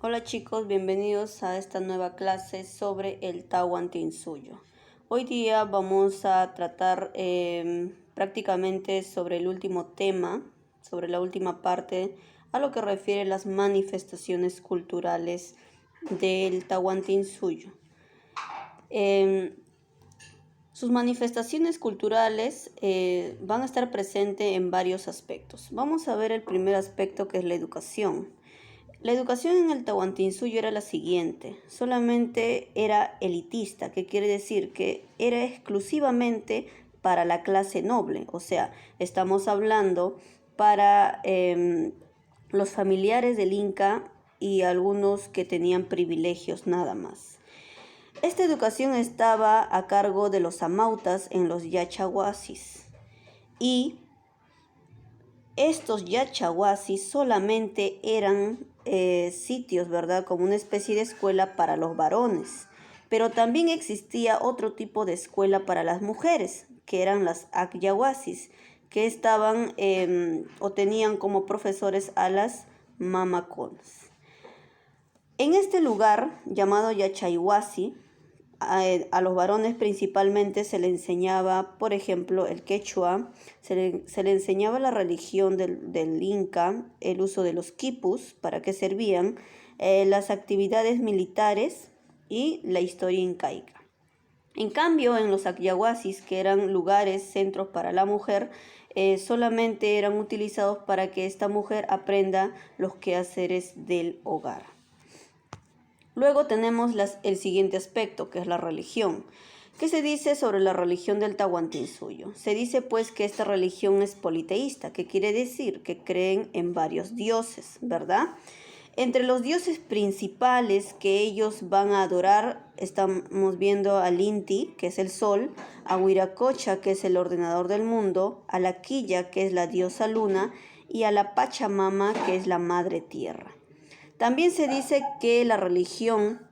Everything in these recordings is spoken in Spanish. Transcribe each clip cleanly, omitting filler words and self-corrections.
Hola chicos, bienvenidos a esta nueva clase sobre el Tahuantinsuyo. Hoy día vamos a tratar prácticamente sobre el último tema, sobre la última parte, a lo que refiere las manifestaciones culturales del Tahuantinsuyo. Sus manifestaciones culturales van a estar presentes en varios aspectos. Vamos a ver el primer aspecto, que es la educación. La educación en el Tahuantinsuyo era la siguiente: solamente era elitista, que quiere decir que era exclusivamente para la clase noble, o sea, estamos hablando para los familiares del Inca y algunos que tenían privilegios nada más. Esta educación estaba a cargo de los amautas en los yachahuasis, y estos yachahuasis solamente eran sitios, ¿verdad?, como una especie de escuela para los varones, pero también existía otro tipo de escuela para las mujeres, que eran las acyahuasis, que estaban o tenían como profesores a las mamaconas. En este lugar llamado Yachayhuasi, a los varones principalmente se le enseñaba, por ejemplo, el quechua, se le enseñaba la religión del Inca, el uso de los quipus, para qué servían, las actividades militares y la historia incaica. En cambio, en los acyahuasis, que eran lugares, centros para la mujer, solamente eran utilizados para que esta mujer aprenda los quehaceres del hogar. Luego tenemos el siguiente aspecto, que es la religión. ¿Qué se dice sobre la religión del Tahuantinsuyo? Se dice pues que esta religión es politeísta, que quiere decir que creen en varios dioses, ¿verdad? Entre los dioses principales que ellos van a adorar, estamos viendo al Inti, que es el sol, a Huiracocha, que es el ordenador del mundo, a la Quilla, que es la diosa luna, y a la Pachamama, que es la madre tierra. También se dice que la religión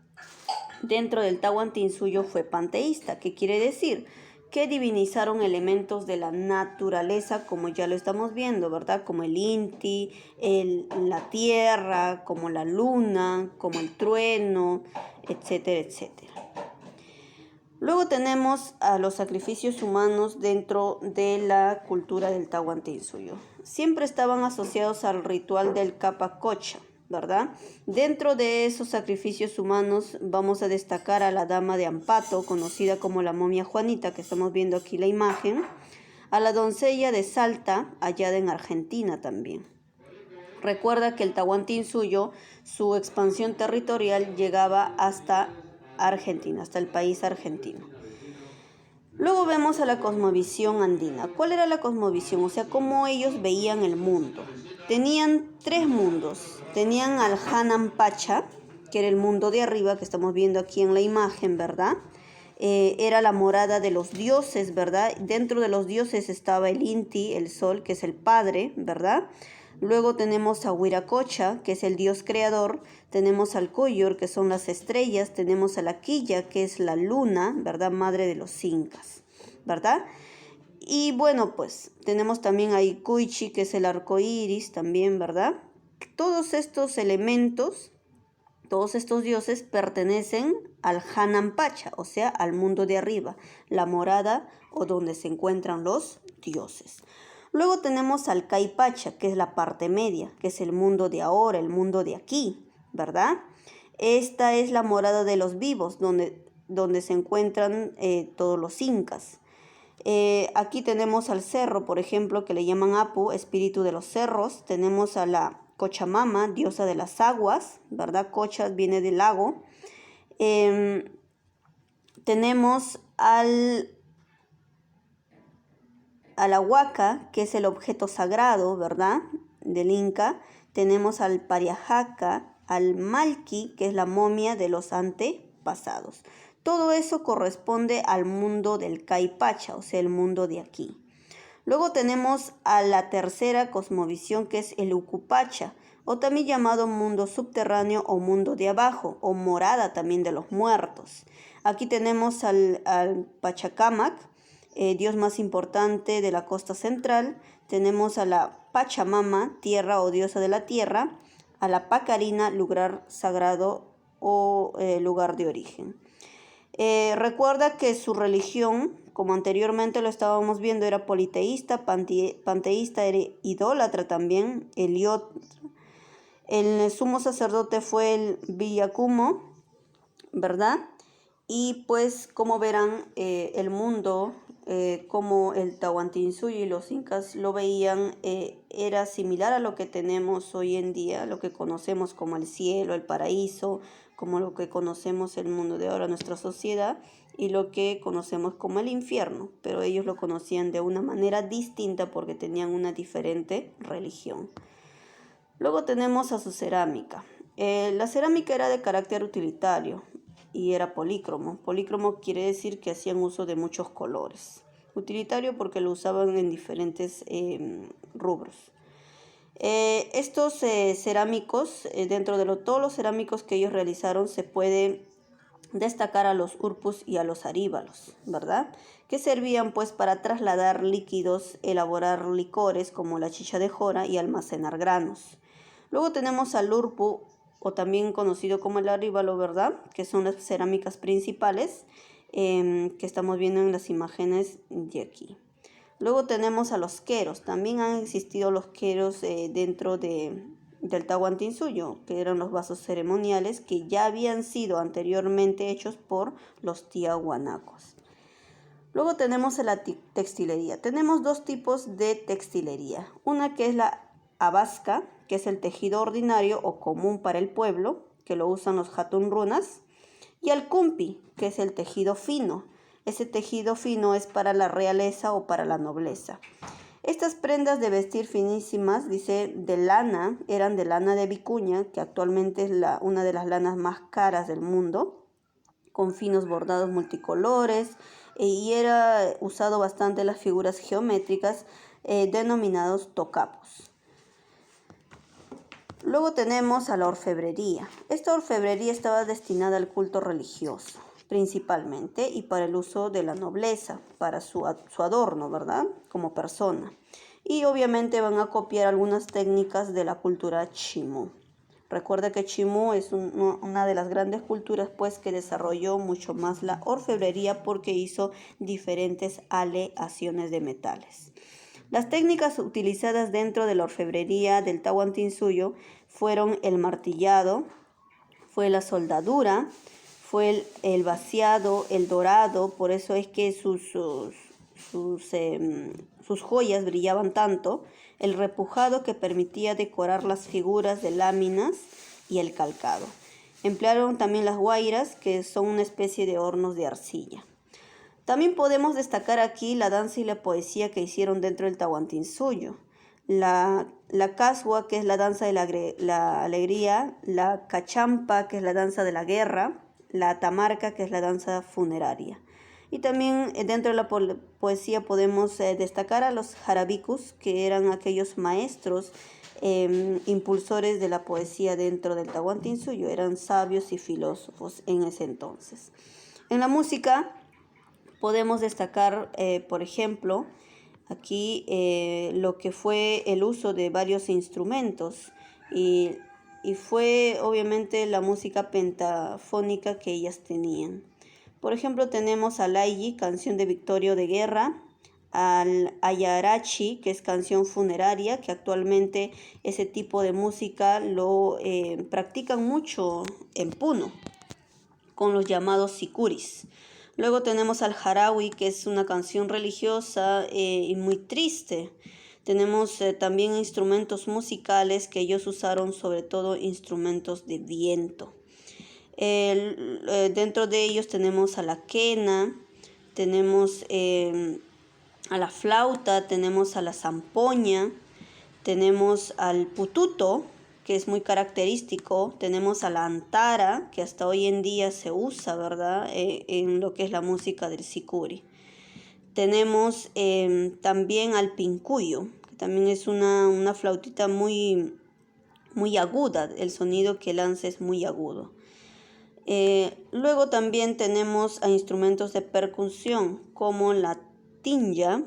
dentro del Tahuantinsuyo fue panteísta, que quiere decir que divinizaron elementos de la naturaleza, como ya lo estamos viendo, ¿verdad? Como el Inti, la tierra, como la luna, como el trueno, etcétera, etcétera. Luego tenemos a los sacrificios humanos dentro de la cultura del Tahuantinsuyo. Siempre estaban asociados al ritual del Capacocha, ¿verdad? Dentro de esos sacrificios humanos vamos a destacar a la dama de Ampato, conocida como la momia Juanita, que estamos viendo aquí la imagen, a la doncella de Salta, hallada en Argentina también. Recuerda que el Tahuantinsuyo, su expansión territorial llegaba hasta Argentina, hasta el país argentino. Luego vemos a la cosmovisión andina. ¿Cuál era la cosmovisión? O sea, cómo ellos veían el mundo. Tenían tres mundos. Tenían al Hanan Pacha, que era el mundo de arriba, que estamos viendo aquí en la imagen, ¿verdad? Era la morada de los dioses, ¿verdad? Dentro de los dioses estaba el Inti, el sol, que es el padre, ¿verdad? Luego tenemos a Huiracocha, que es el dios creador. Tenemos al Coyor, que son las estrellas. Tenemos a la Quilla, que es la luna, ¿verdad? Madre de los incas, ¿verdad? Y bueno, pues tenemos también a Icuichi, que es el arco iris también, ¿verdad? Todos estos elementos, todos estos dioses pertenecen al Hanan Pacha, o sea, al mundo de arriba, la morada o donde se encuentran los dioses. Luego tenemos al Caipacha, que es la parte media, que es el mundo de ahora, el mundo de aquí, ¿verdad? Esta es la morada de los vivos, donde se encuentran todos los incas. Aquí tenemos al cerro, por ejemplo, que le llaman Apu, espíritu de los cerros. Tenemos a la Cochamama, diosa de las aguas, ¿verdad? Cocha viene del lago. Tenemos a la Huaca, que es el objeto sagrado, ¿verdad?, del Inca. Tenemos al Pariajaca, al Malqui, que es la momia de los antepasados. Todo eso corresponde al mundo del Caipacha, o sea, el mundo de aquí. Luego tenemos a la tercera cosmovisión, que es el Ucupacha, o también llamado mundo subterráneo o mundo de abajo, o morada también de los muertos. Aquí tenemos al Pachacamac, dios más importante de la costa central. Tenemos a la Pachamama, tierra o diosa de la tierra, a la Pacarina, lugar sagrado o lugar de origen. Recuerda que su religión, como anteriormente lo estábamos viendo, era politeísta, panteísta, era idólatra también, heliótropa. El sumo sacerdote fue el Villacumo, ¿verdad? Y pues como verán, el mundo, como el Tahuantinsuyo y los incas lo veían, era similar a lo que tenemos hoy en día, lo que conocemos como el cielo, el paraíso, como lo que conocemos el mundo de ahora, nuestra sociedad, y lo que conocemos como el infierno, pero ellos lo conocían de una manera distinta porque tenían una diferente religión. Luego tenemos a su cerámica. La cerámica era de carácter utilitario y era polícromo. Polícromo quiere decir que hacían uso de muchos colores. Utilitario porque lo usaban en diferentes rubros. Estos cerámicos, dentro de todos los cerámicos que ellos realizaron, se puede destacar a los urpus y a los aríbalos, ¿verdad? Que servían pues para trasladar líquidos, elaborar licores como la chicha de jora y almacenar granos. Luego tenemos al urpu, o también conocido como el aríbalo, ¿verdad? Que son las cerámicas principales que estamos viendo en las imágenes de aquí. Luego tenemos a los queros. También han existido los queros dentro del Tahuantinsuyo, que eran los vasos ceremoniales que ya habían sido anteriormente hechos por los tiahuanacos. Luego tenemos la textilería. Tenemos dos tipos de textilería. Una que es la abasca, que es el tejido ordinario o común para el pueblo, que lo usan los hatunrunas, y el cumpi, que es el tejido fino. Ese tejido fino es para la realeza o para la nobleza. Estas prendas de vestir finísimas, dice, de lana, eran de lana de vicuña, que actualmente es una de las lanas más caras del mundo, con finos bordados multicolores, y era usado bastante las figuras geométricas denominados tocapos. Luego tenemos a la orfebrería. Esta orfebrería estaba destinada al culto religioso, principalmente, y para el uso de la nobleza, para su adorno, ¿verdad? Como persona. Y obviamente van a copiar algunas técnicas de la cultura chimú. Recuerda que Chimú es una de las grandes culturas pues que desarrolló mucho más la orfebrería porque hizo diferentes aleaciones de metales. Las técnicas utilizadas dentro de la orfebrería del Tahuantinsuyo fueron el martillado, fue la soldadura, fue el vaciado, el dorado, por eso es que sus joyas brillaban tanto, el repujado que permitía decorar las figuras de láminas y el calcado. Emplearon también las guairas, que son una especie de hornos de arcilla. También podemos destacar aquí la danza y la poesía que hicieron dentro del Tahuantinsuyo. La casua, que es la danza de la alegría, la cachampa, que es la danza de la guerra, la tamarca, que es la danza funeraria. Y también dentro de la poesía podemos destacar a los jarabicus, que eran aquellos maestros impulsores de la poesía dentro del Tahuantinsuyo. Eran sabios y filósofos en ese entonces. En la música podemos destacar, por ejemplo, aquí lo que fue el uso de varios instrumentos y fue obviamente la música pentafónica que ellas tenían. Por ejemplo, tenemos al Ayi, canción de victorio de guerra, al Ayarachi, que es canción funeraria, que actualmente ese tipo de música lo practican mucho en Puno, con los llamados sicuris. Luego tenemos al Jarawi, que es una canción religiosa y muy triste. Tenemos también instrumentos musicales que ellos usaron, sobre todo instrumentos de viento. Dentro de ellos tenemos a la quena, tenemos a la flauta, tenemos a la zampoña, tenemos al pututo, que es muy característico, tenemos a la antara, que hasta hoy en día se usa, ¿verdad?, en lo que es la música del sicuri. Tenemos también al pincuyo, que también es una flautita muy, muy aguda, el sonido que lanza es muy agudo. Luego también tenemos a instrumentos de percusión como la tinja,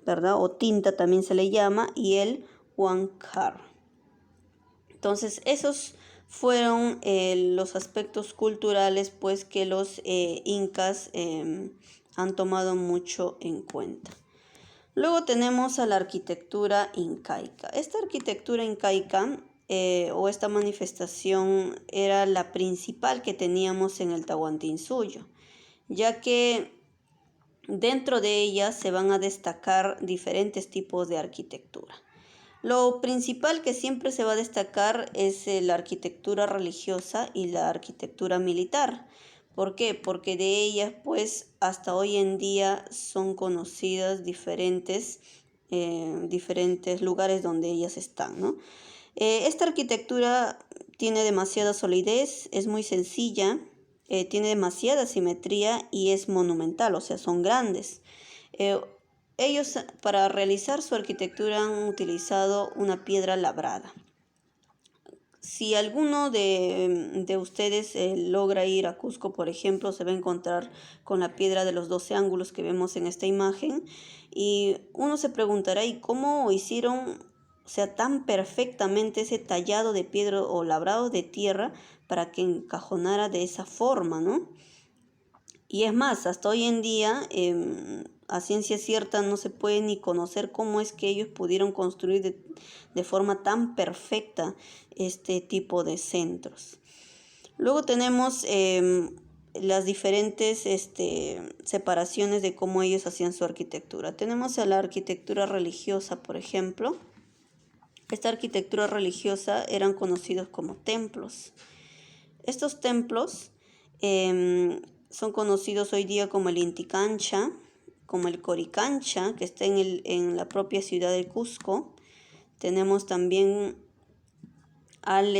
¿verdad?, o tinta también se le llama, y el huancar. Entonces, esos fueron los aspectos culturales pues que los incas han tomado mucho en cuenta. Luego tenemos a la arquitectura incaica. Esta arquitectura incaica o esta manifestación era la principal que teníamos en el Tahuantinsuyo, ya que dentro de ella se van a destacar diferentes tipos de arquitectura. Lo principal que siempre se va a destacar es la arquitectura religiosa y la arquitectura militar. ¿Por qué? Porque de ellas, pues, hasta hoy en día son conocidas diferentes lugares donde ellas están, ¿no? Esta arquitectura tiene demasiada solidez, es muy sencilla, tiene demasiada simetría y es monumental, o sea, son grandes. Ellos para realizar su arquitectura han utilizado una piedra labrada. Si alguno de ustedes logra ir a Cusco, por ejemplo, se va a encontrar con la piedra de los 12 ángulos que vemos en esta imagen y uno se preguntará, ¿y cómo hicieron, o sea, tan perfectamente ese tallado de piedra o labrado de tierra para que encajonara de esa forma, ¿no? Y es más, hasta hoy en día, a ciencia cierta, no se puede ni conocer cómo es que ellos pudieron construir de forma tan perfecta este tipo de centros. Luego tenemos las diferentes separaciones de cómo ellos hacían su arquitectura. Tenemos a la arquitectura religiosa, por ejemplo. Esta arquitectura religiosa eran conocidos como templos. Estos templos son conocidos hoy día como el Inti Cancha, como el Coricancha, que está en la propia ciudad de Cusco. Tenemos también al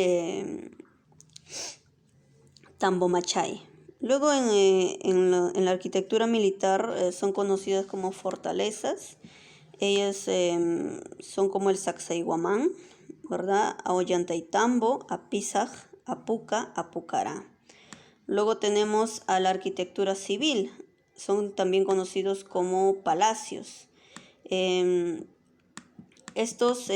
Tambomachay. Luego en la arquitectura militar son conocidas como fortalezas. Ellas son como el Sacsayhuamán, ¿verdad? Ollantaytambo, Apizac, Apuca, Apucará. Luego tenemos a la arquitectura civil, son también conocidos como palacios. Estos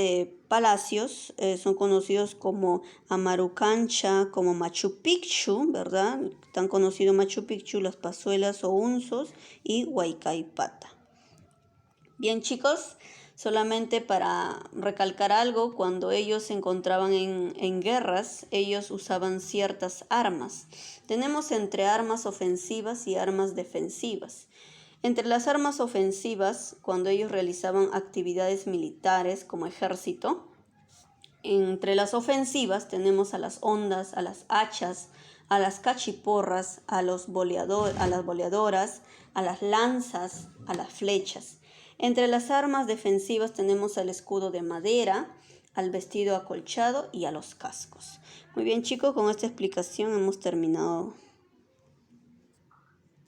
palacios son conocidos como Amarucancha, como Machu Picchu, ¿verdad? Tan conocido Machu Picchu, las Pazuelas o Unzos y Huaycaipata. Bien, chicos, solamente para recalcar algo, cuando ellos se encontraban en guerras, ellos usaban ciertas armas. Tenemos entre armas ofensivas y armas defensivas. Entre las armas ofensivas, cuando ellos realizaban actividades militares como ejército, entre las ofensivas tenemos a las hondas, a las hachas, a las cachiporras, a las boleadoras, a las lanzas, a las flechas. Entre las armas defensivas tenemos al escudo de madera, al vestido acolchado y a los cascos. Muy bien, chicos, con esta explicación hemos terminado